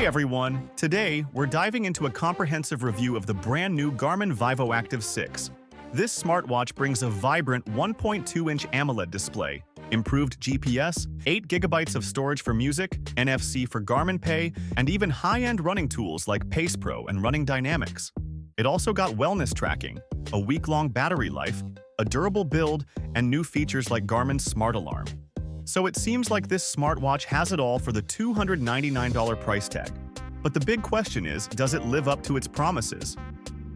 Hey everyone! Today, we're diving into a comprehensive review of the brand new Garmin Vivoactive 6. This smartwatch brings a vibrant 1.2-inch AMOLED display, improved GPS, 8 GB of storage for music, NFC for Garmin Pay, and even high-end running tools like Pace Pro and Running Dynamics. It also got wellness tracking, a week-long battery life, a durable build, and new features like Garmin's Smart Alarm. So it seems like this smartwatch has it all for the $299 price tag. But the big question is, does it live up to its promises?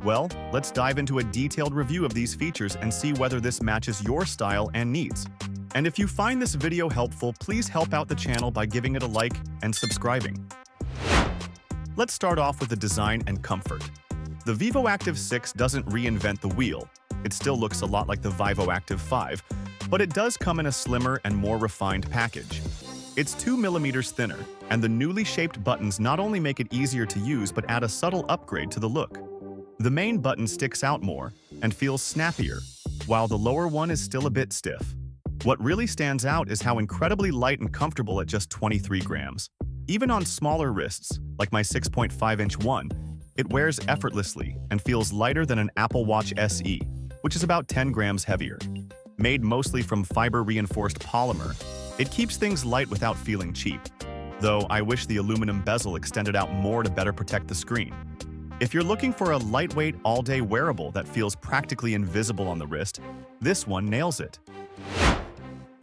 Well, let's dive into a detailed review of these features and see whether this matches your style and needs. And if you find this video helpful, please help out the channel by giving it a like and subscribing. Let's start off with the design and comfort. The Vivoactive 6 doesn't reinvent the wheel. It still looks a lot like the Vivoactive 5, but it does come in a slimmer and more refined package. It's 2 millimeters thinner, and the newly shaped buttons not only make it easier to use but add a subtle upgrade to the look. The main button sticks out more and feels snappier, while the lower one is still a bit stiff. What really stands out is how incredibly light and comfortable at just 23 grams. Even on smaller wrists, like my 6.5-inch one, it wears effortlessly and feels lighter than an Apple Watch SE, which is about 10 grams heavier. Made mostly from fiber-reinforced polymer, it keeps things light without feeling cheap. Though I wish the aluminum bezel extended out more to better protect the screen. If you're looking for a lightweight, all-day wearable that feels practically invisible on the wrist, this one nails it.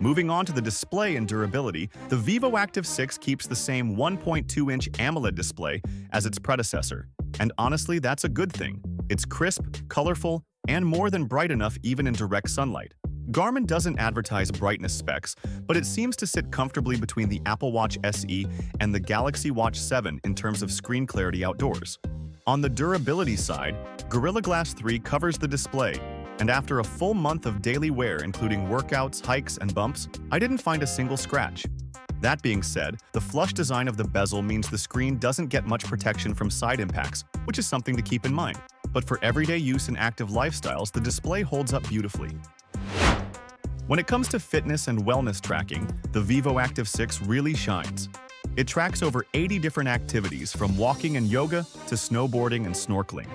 Moving on to the display and durability, the Vivoactive 6 keeps the same 1.2-inch AMOLED display as its predecessor. And honestly, that's a good thing. It's crisp, colorful, and more than bright enough even in direct sunlight. Garmin doesn't advertise brightness specs, but it seems to sit comfortably between the Apple Watch SE and the Galaxy Watch 7 in terms of screen clarity outdoors. On the durability side, Gorilla Glass 3 covers the display, and after a full month of daily wear including workouts, hikes, and bumps, I didn't find a single scratch. That being said, the flush design of the bezel means the screen doesn't get much protection from side impacts, which is something to keep in mind. But for everyday use in active lifestyles, the display holds up beautifully. When it comes to fitness and wellness tracking, the Vivoactive 6 really shines. It tracks over 80 different activities from walking and yoga to snowboarding and snorkeling.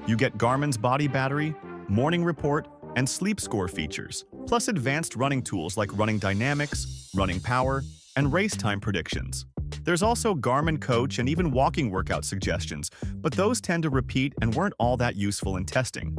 You get Garmin's body battery, morning report, and sleep score features, plus advanced running tools like Running Dynamics, Running Power, and race time predictions. There's also Garmin Coach and even walking workout suggestions, but those tend to repeat and weren't all that useful in testing.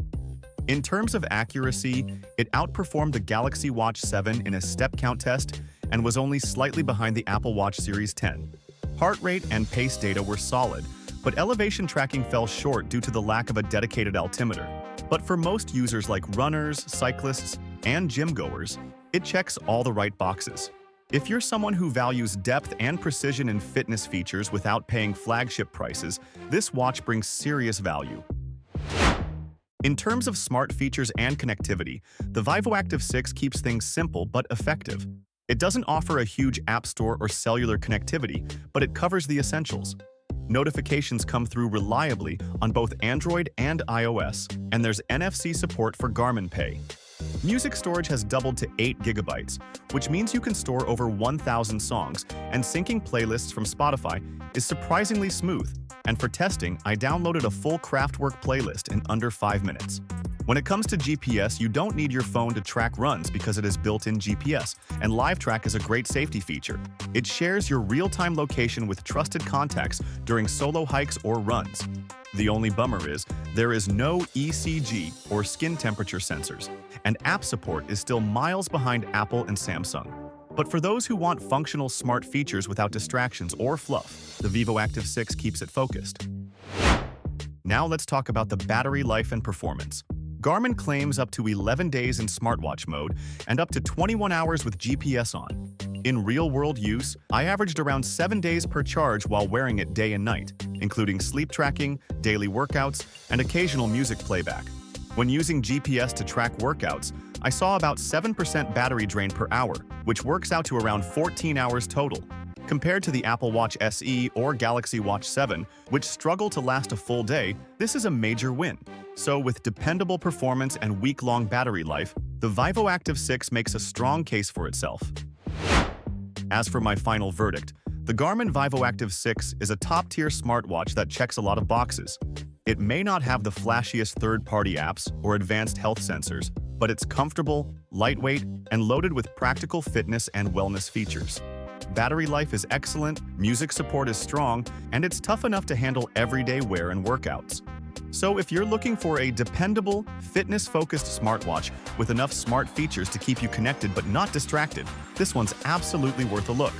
In terms of accuracy, it outperformed the Galaxy Watch 7 in a step count test and was only slightly behind the Apple Watch Series 10. Heart rate and pace data were solid, but elevation tracking fell short due to the lack of a dedicated altimeter. But for most users like runners, cyclists, and gym-goers, it checks all the right boxes. If you're someone who values depth and precision in fitness features without paying flagship prices, this watch brings serious value. In terms of smart features and connectivity, the Vivoactive 6 keeps things simple but effective. It doesn't offer a huge app store or cellular connectivity, but it covers the essentials. Notifications come through reliably on both Android and iOS, and there's NFC support for Garmin Pay. Music storage has doubled to 8 GB, which means you can store over 1,000 songs, and syncing playlists from Spotify is surprisingly smooth. And for testing, I downloaded a full Kraftwerk playlist in under 5 minutes. When it comes to GPS, you don't need your phone to track runs because it is built-in GPS, and Live Track is a great safety feature. It shares your real-time location with trusted contacts during solo hikes or runs. The only bummer is, there is no ECG or skin temperature sensors, and app support is still miles behind Apple and Samsung. But for those who want functional smart features without distractions or fluff, the Vivoactive 6 keeps it focused. Now let's talk about the battery life and performance. Garmin claims up to 11 days in smartwatch mode and up to 21 hours with GPS on. In real-world use, I averaged around 7 days per charge while wearing it day and night, including sleep tracking, daily workouts, and occasional music playback. When using GPS to track workouts, I saw about 7% battery drain per hour, which works out to around 14 hours total. Compared to the Apple Watch SE or Galaxy Watch 7, which struggle to last a full day, this is a major win. So with dependable performance and week-long battery life, the Vivoactive 6 makes a strong case for itself. As for my final verdict, The Garmin Vivoactive 6 is a top-tier smartwatch that checks a lot of boxes. It may not have the flashiest third-party apps or advanced health sensors, but it's comfortable, lightweight, and loaded with practical fitness and wellness features. Battery life is excellent, music support is strong, and it's tough enough to handle everyday wear and workouts. So if you're looking for a dependable, fitness-focused smartwatch with enough smart features to keep you connected but not distracted, this one's absolutely worth a look.